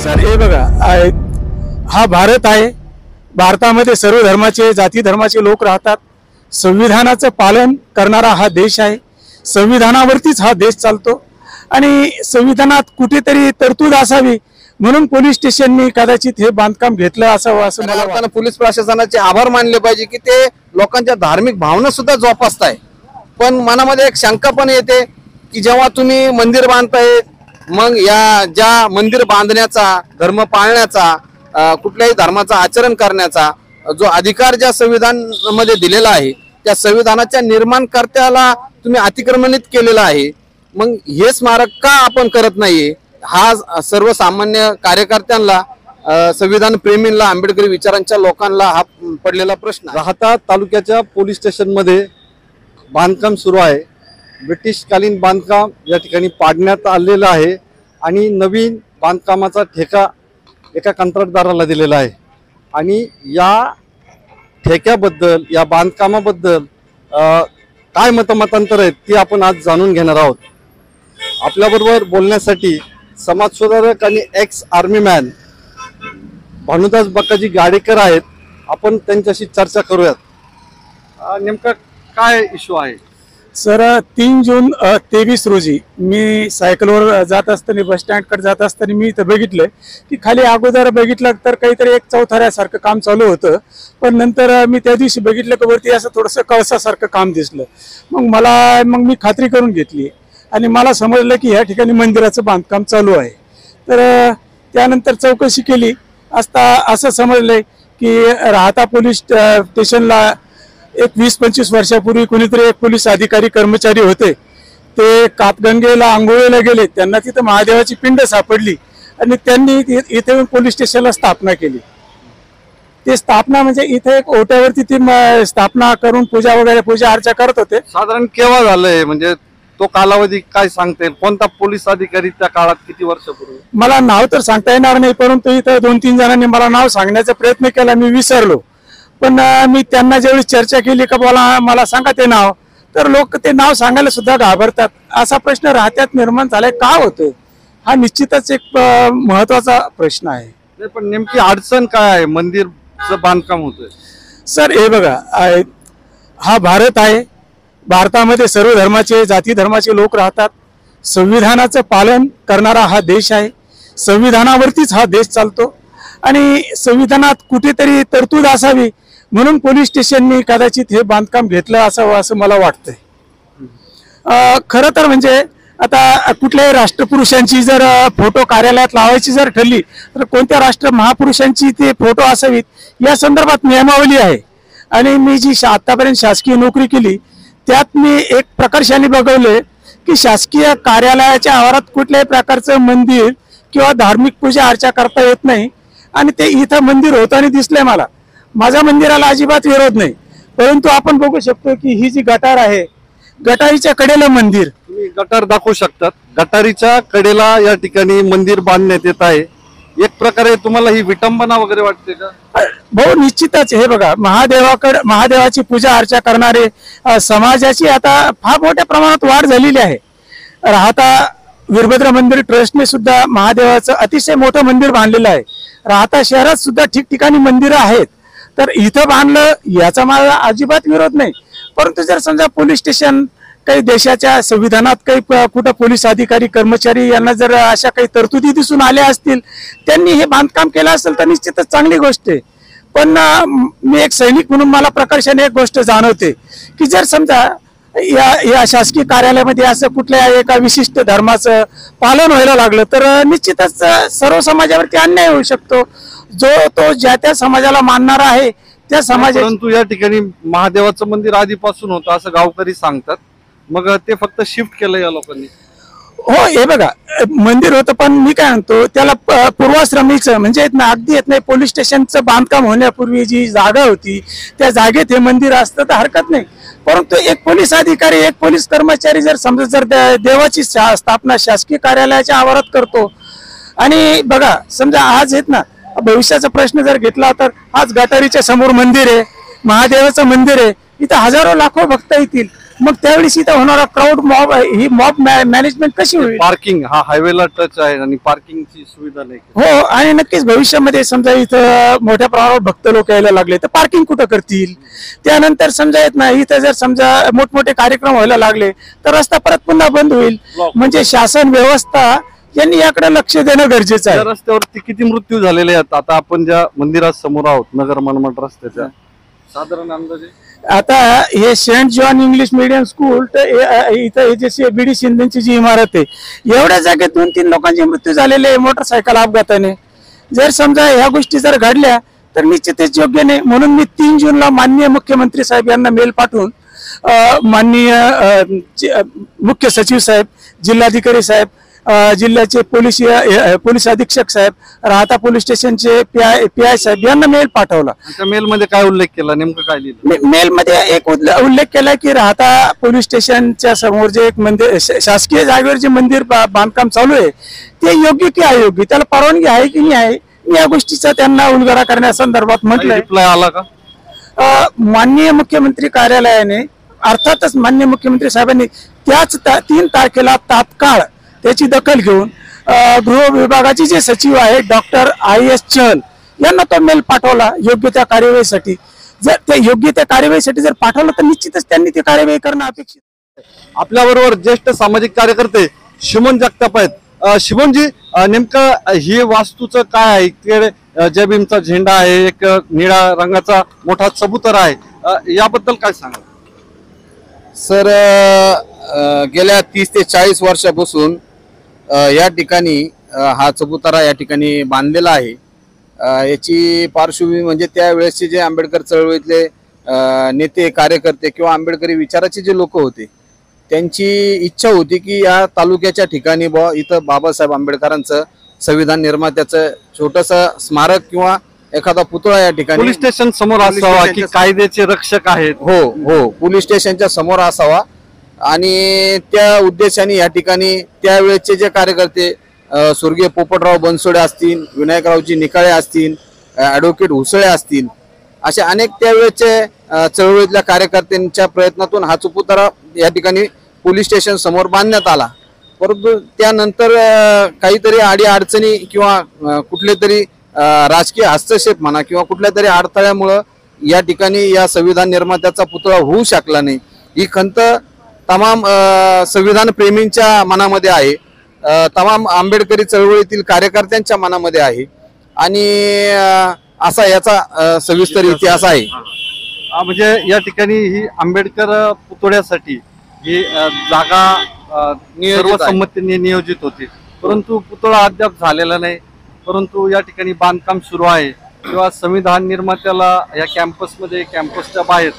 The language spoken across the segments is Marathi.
सर हे बघा हा भारत आहे। भारतामध्ये सर्व धर्माचे जाती धर्माचे लोक राहतात। संविधानाचं पालन करणारा हा देश आहे। संविधानावरतीच हा देश चालतो आणि संविधानात कुठेतरी तरतूद असावी म्हणून पोलीस स्टेशननी कदाचित हे बांधकाम घेतलं असावं असं मला वाटतं। पोलीस प्रशासनाचे आभार मानले पाहिजे की ते लोकांच्या धार्मिक भावना सुद्धा जोपासताय। पण मनामध्ये एक शंका पण येते की जेव्हा तुम्ही मंदिर बांधताय मग या ज्या मंदिर बांधण्याचा धर्म पाळण्याचा कुठल्याही धर्माचा आचरण करण्याचा जो अधिकार ज्या संविधानामध्ये दिलेला आहे त्या संविधानाच्या निर्माणकर्त्याला तुम्ही अतिक्रमणित केलेला आहे। मग हे स्मारक का आपण करत नाहीये हा सर्वसामान्य कार्यकर्त्यांना संविधान प्रेमींना आंबेडकरी विचारांच्या लोकांना हा पडलेला प्रश्न। राहता तालुक्याच्या पोलीस स्टेशन मध्ये बांधकाम सुरू आहे। ब्रिटिशकालीन बांधकाम या ठिकाणी पाडण्यात आलेलं आहे आणि नवीन बांधकामाचा ठेका एका कंत्राटदाराला दिलेला आहे आणि या ठेक्याबद्दल या बांधकामाबद्दल काय मतमतांतर आहेत ती आपण आज जाणून घेणार आहोत। आपल्याबरोबर बोलण्यासाठी समाजसुधारक आणि ex army man Bhanudas Bakkaji Gadekar आहेत। आपण त्यांच्याशी चर्चा करूयात। नेमका काय इश्यू आहे सर? 3 जून 23 रोजी मी सायकलवर जात असताना बस स्टँडकडे जात असताना मी इथं बघितलं की खाली अगोदर बघितलं तर काहीतरी एक चौथऱ्यासारखं काम चालू होतं, पण नंतर मी त्या दिवशी बघितलं की वरती असं थोडंसं कळसासारखं काम दिसलं। मग मी खात्री करून घेतली आणि मला समजलं की ह्या ठिकाणी मंदिराचं बांधकाम चालू आहे। तर त्यानंतर चौकशी केली असता असं समजलंय की राहता पोलीस स्टेशनला एक 20-25 वर्षापूर्वी कोणीतरी एक पोलीस अधिकारी कर्मचारी होते, ते कातगंगेला आंघोळीला गेले, त्यांना तिथं महादेवाची पिंड सापडली आणि त्यांनी इथे पोलीस स्टेशनला स्थापना केली। ते स्थापना म्हणजे इथे एक ओट्यावरती ती स्थापना करून पूजा अर्चा करत होते। साधारण केव्हा झालंय म्हणजे तो कालावधी काय सांगते? कोणता पोलीस अधिकारी त्या काळात किती वर्षापूर्वी? मला नाव तर सांगता येणार नाही, परंतु इथं 2-3 जणांनी मला नाव सांगण्याचा प्रयत्न केला, मी विसरलो। पण मी त्यांना ज्यावेळी चर्चा केली का मला सांगा ते नाव, तर लोक ते नाव सांगायला सुद्धा घाबरतात। असा प्रश्न राहत्यात निर्माण झालाय का होतोय हा निश्चितच एक महत्वाचा प्रश्न आहे। पण नेमकी अडचण काय आहे? मंदिरचं बांधकाम होतंय सर हे बघा हा भारत आहे। भारतामध्ये सर्व धर्माचे जाती धर्माचे लोक राहतात। संविधानाचं पालन करणारा हा देश आहे। संविधानावरतीच हा देश चालतो आणि संविधानात कुठेतरी तरतूद असावी म्हणून पोलीस स्टेशननी कदाचित हे बांधकाम घेतलं असावं असं मला वाटतंय। खरं तर म्हणजे आता कुठल्याही राष्ट्रपुरुषांची जर फोटो कार्यालयात लावायची जर ठरली तर कोणत्या राष्ट्र महापुरुषांची ते फोटो असावीत या संदर्भात नियमावली आहे। आणि मी जी आतापर्यंत शासकीय नोकरी केली त्यात मी एक प्रकर्षाने बघवले की शासकीय कार्यालयाच्या आवारात कुठल्याही प्रकारचं मंदिर किंवा धार्मिक पूजा अर्चा करता येत नाही आणि ते इथं मंदिर होताना दिसलंय मला। माझ्या मंदिराला अजिबात विरोध नाही, परंतु आपण बघू शकतो की ही जी गटार आहे गटारीच्या कडेला मंदिर, तुम्ही गटार दाखवू शकतात। गटारीच्या कडेला या ठिकाणी मंदिर बांधण्यात येत आहे। एक प्रकारे तुम्हाला ही विटंबना वगैरे वाटते का? भाऊ निश्चितच हे बघा महादेवाची पूजा अर्चा करणारे समाजाची आता फार मोठ्या प्रमाणात वाढ झालेली आहे। राहता वीरभद्र मंदिर ट्रस्टने सुद्धा महादेवाचं अतिशय मोठं मंदिर बांधलेलं आहे। राहता शहरात सुद्धा ठिकठिकाणी मंदिरं आहेत, तर इथं बांधलं याचा मला अजिबात विरोध नाही। परंतु जर समजा पोलीस स्टेशन काही देशाच्या संविधानात काही कुठं पोलीस अधिकारी कर्मचारी यांना जर अशा काही तरतुदी दिसून आल्या असतील, त्यांनी हे बांधकाम केलं असेल तर निश्चितच चांगली गोष्ट आहे। पण मी एक सैनिक म्हणून मला प्रकर्षाने एक गोष्ट जाणवते की जर समजा या शासकीय कार्यालयामध्ये असं कुठल्या एका विशिष्ट धर्माचं पालन व्हायला लागलं तर निश्चितच सर्व समाजावरती अन्याय होऊ शकतो। जो तो ज्या त्या समाजाला मानणारा आहे त्या समाज। परंतु या ठिकाणी महादेवाचं मंदिर आधीपासून होतं असं गावकरी सांगतात, मग ते फक्त शिफ्ट केलं या लोकांनी? हो हे बघा मंदिर होतं, पण मी काय म्हणतो त्याला पूर्वाश्रमीचं म्हणजे अगदी येत नाही। पोलीस स्टेशनचं बांधकाम होण्यापूर्वी जी जागा होती त्या जागेत हे मंदिर असतं तर हरकत नाही। परंतु एक पोलीस अधिकारी एक पोलीस कर्मचारी जर समजा जर देवाची स्थापना शासकीय कार्यालयाच्या आवारात करतो आणि बघा समजा आज येत ना भविष्याचा प्रश्न जर घेतला तर आज गटारीच्या समोर मंदिर आहे, महादेवाचं मंदिर आहे, इथं हजारो लाखो भक्त येतील मग त्यावेळेस इथं होणारा क्राऊड मॉब, ही मॉब मॅनेजमेंट कशी होईल? पार्किंग हा हायवेला टच आहे आणि पार्किंगची सुविधा नाही. हो, आणि नक्कीच भविष्यामध्ये समजा इथं मोठ्या प्रमाणावर भक्त लोक यायला लागले तर पार्किंग कुठं करतील? त्यानंतर समजा येत नाही, इथं जर समजा मोठमोठे कार्यक्रम व्हायला लागले तर रस्ता परत पुन्हा बंद होईल. म्हणजे शासन व्यवस्था यांनी याकडे लक्ष देणं गरजेचं आहे. त्या रस्त्यावरती किती मृत्यू झालेले आहेत? आता आपण ज्या मंदिरात समोर आहोत नगर मनमाड रस्त्याच्या, साधारण अंदाजे आता हे saint John English medium school तर इथं जे बीडी शिंदेची जी इमारत आहे, एवढ्या जागेत 2-3 लोकांचे मृत्यू झालेले मोटरसायकल अपघाताने. जर समजा ह्या गोष्टी जर घडल्या तर निश्चितच योग्य नाही. म्हणून मी 3 जूनला माननीय मुख्यमंत्री साहेब यांना मेल पाठवून माननीय मुख्य सचिव साहेब, जिल्हाधिकारी साहेब, जिल्ह्याचे पोलीस अधीक्षक साहेब, राहता पोलीस स्टेशनचे पीआय साहेब यांना मेल पाठवला. त्या मेल मध्ये काय उल्लेख केला, नेमकं काय लिहिलं? मेल मध्ये एक उल्लेख केला की राहता पोलीस स्टेशनच्या समोर जे एक मंदिर, शासकीय जागेवर जे मंदिर बांधकाम चालू आहे ते योग्य की अयोग्य, त्याला परवानगी आहे की नाही आहे, या गोष्टीचा त्यांना उलगडा करण्यासंदर्भात म्हटलंय. रिप्लाय आला का? माननीय मुख्यमंत्री कार्यालयाने, अर्थातच माननीय मुख्यमंत्री साहेबांनी त्याच 3 तारखेला तात्काळ त्याची दखल घेऊन गृह विभागाचे जे सचिव आहे डॉक्टर IS चहल यांना तो मेल पाठवला योग्य त्या कार्यवाहीसाठी. जर ते योग्य त्या कार्यवाहीसाठी जर पाठवलं तर निश्चितच त्यांनी ती कार्यवाही करणं अपेक्षित. आपल्या बरोबर ज्येष्ठ सामाजिक कार्यकर्ते शिमन जगताप आहेत. शिमनजी, नेमकं ही वास्तूचं काय आहे? इकडे जय भीमचा झेंडा आहे, एक निळ्या रंगाचा मोठा चबुतरा आहे, याबद्दल काय सांगा? सर, गेल्या 30 ते 40 वर्षापासून या ठिकाणी हा चबुतरा या ठिकाणी बांधलेला आहे. याची पार्श्वभूमी म्हणजे त्यावेळेसचे जे आंबेडकर चळवळीतले नेते, कार्यकर्ते किंवा आंबेडकरी विचाराचे जे लोक होते, त्यांची इच्छा होती की या तालुक्याच्या ठिकाणी इथं बाबासाहेब आंबेडकरांचं, संविधान निर्मात्याचं छोटंसं स्मारक किंवा एखादा पुतळा या ठिकाणी पोलीस स्टेशन समोर असावा की कायद्याचे रक्षक आहेत. हो, पोलीस स्टेशनच्या समोर असावा. आणि त्या उद्देशाने या ठिकाणी त्यावेळेचे जे कार्यकर्ते, स्वर्गीय पोपटराव बनसोडे असतील, विनायकरावजी निकाळे असतील, ॲडव्होकेट हुसळे असतील, असे अनेक त्यावेळेचे चळवळीतल्या कार्यकर्त्यांच्या प्रयत्नातून हा चबुतरा या ठिकाणी पोलीस स्टेशन समोर बांधण्यात आला. परंतु त्यानंतर काहीतरी अडीअडचणी किंवा कुठले तरी राजकीय हस्तक्षेप म्हणा किंवा कुठल्या तरी अडथळ्यामुळं या ठिकाणी या संविधान निर्मात्याचा पुतळा होऊ शकला नाही. ही खंत तमाम संविधान प्रेमींच्या मनामध्ये आहे, तमाम आंबेडकरी चळवळीतील कार्यकर्त्यांच्या मनामध्ये आहे. आणि असा याचा सविस्तर इतिहास आहे. म्हणजे या ठिकाणी ही आंबेडकर पुतळ्यासाठी ही जागा सर्वसंमतीने नियोजित होती, परंतु पुतळा अद्याप झालेला नाही. परंतु या ठिकाणी बांधकाम सुरू आहे. किंवा संविधान निर्मात्याला या कॅम्पसमध्ये, कॅम्पसच्या बाहेर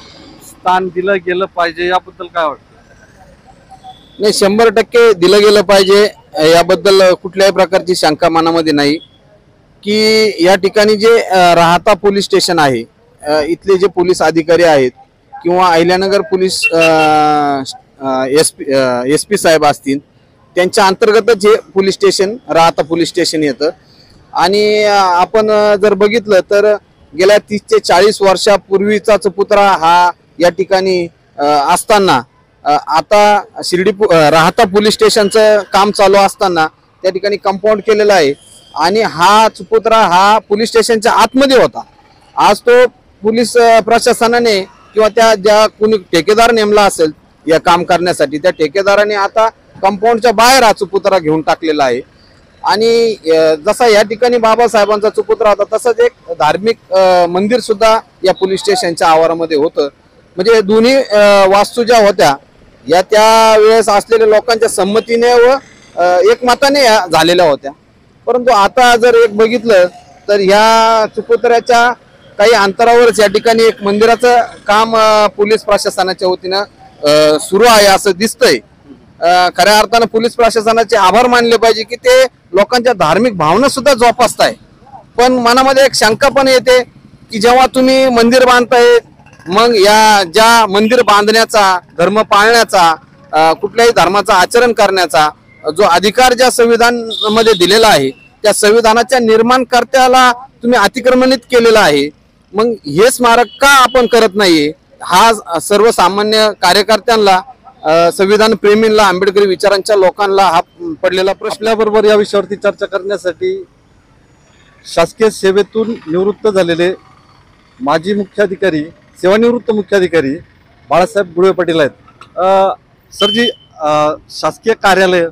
स्थान दिलं गेलं पाहिजे, याबद्दल काय वाटतं? नाही, 100% दिलं गेलं पाहिजे, याबद्दल कुठल्याही प्रकारची शंका मनामध्ये नाही. की या ठिकाणी जे राहता पोलीस स्टेशन आहे, इथले जे पोलीस अधिकारी आहेत किंवा अहिल्यानगर पोलीस SP साहेब असतील, त्यांच्या अंतर्गतच हे पोलीस स्टेशन राहता पोलीस स्टेशन येतं. आणि आपण जर बघितलं तर गेल्या 30 ते 40 वर्षापूर्वीचा चबुतरा हा या ठिकाणी असताना, आता राहता पोलीस स्टेशनचं काम चालू असताना त्या ठिकाणी कंपाऊंड केलेलं आहे. आणि हा चबुतरा हा पोलीस स्टेशनच्या आतमध्ये होता. आज तो पोलीस प्रशासनाने किंवा त्या ज्या कोणी ठेकेदार नेमला असेल या काम करण्यासाठी, त्या ठेकेदाराने आता कंपाऊंडच्या बाहेर हा चबुतरा घेऊन टाकलेला आहे. आणि जसा या ठिकाणी बाबासाहेबांचा चबुतरा होता, तसंच एक धार्मिक मंदिर सुद्धा या पोलीस स्टेशनच्या आवारामध्ये होतं. म्हणजे दोन्ही वास्तू ज्या होत्या या त्यावेळेस असलेल्या लोकांच्या संमतीने व एकमताने झालेल्या होत्या. परंतु आता जर एक बघितलं तर ह्या चबुतऱ्याच्या काही अंतरावरच या ठिकाणी एक मंदिराचं काम पोलीस प्रशासनाच्या वतीनं सुरू आहे असं दिसतंय. खऱ्या अर्थानं पोलीस प्रशासनाचे आभार मानले पाहिजे की ते लोकांच्या धार्मिक भावना सुद्धा जोपासताय. पण मनामध्ये एक शंका पण येते की जेव्हा तुम्ही मंदिर बांधताय, मग या ज्या मंदिर बांधण्याचा, धर्म पाळण्याचा, कुठल्याही धर्माचा आचरण करण्याचा जो अधिकार ज्या संविधान मध्ये दिलेला आहे, त्या संविधानाच्या निर्माणकर्त्याला तुम्ही अतिक्रमणित केलेला आहे. मग हे स्मारक का आपण करत नाहीये हा सर्वसामान्य कार्यकर्त्यांना संविधान प्रेमींना आंबेडकरी विचारांच्या लोकांना हा पडलेला प्रश्न. आपल्याबरोबर या विषयावरती चर्चा करण्यासाठी शासकीय सेवेतून निवृत्त झालेले माजी मुख्याधिकारी, सेवानिवृत्त मुख्याधिकारी बाळासाहेब गुळे पाटील आहेत. सरजी, शासकीय कार्यालय,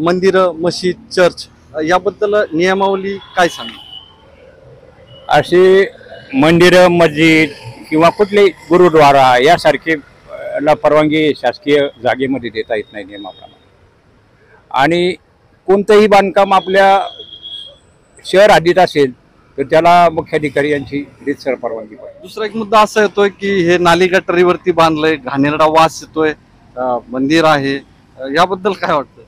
मंदिरं, मशीद, चर्च याबद्दल नियमावली काय सांगा? अशी मंदिरं, मस्जिद किंवा कुठले गुरुद्वारा यासारखे ला परवानगी शासकीय जागेमध्ये देता येत नाही नियमाप्रमाणे. आणि कोणतंही बांधकाम आपल्या शहर हद्दीत असेल तर त्याला मुख्याधिकारी यांची रीतसर परवानगी पाहिजे. दुसरा एक मुद्दा असा येतोय की हे नाली गटारीवरती बांधलंय, घाणेरडा वास येतोय, मंदिर आहे, याबद्दल काय वाटतं?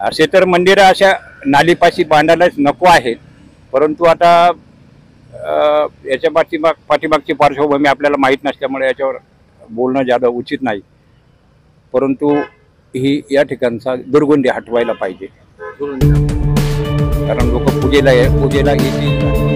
असे तर मंदिरं अशा नालीपाशी बांधायलाच नको आहेत, परंतु आता याच्या पाठीमागची पार्श्वभूमी आपल्याला माहीत नसल्यामुळे याच्यावर बोलणं ज्यादा उचित नाही. परंतु ही या ठिकाणचा दुर्गंधी हटवायला पाहिजे, कारण लोक पूजेला येतील.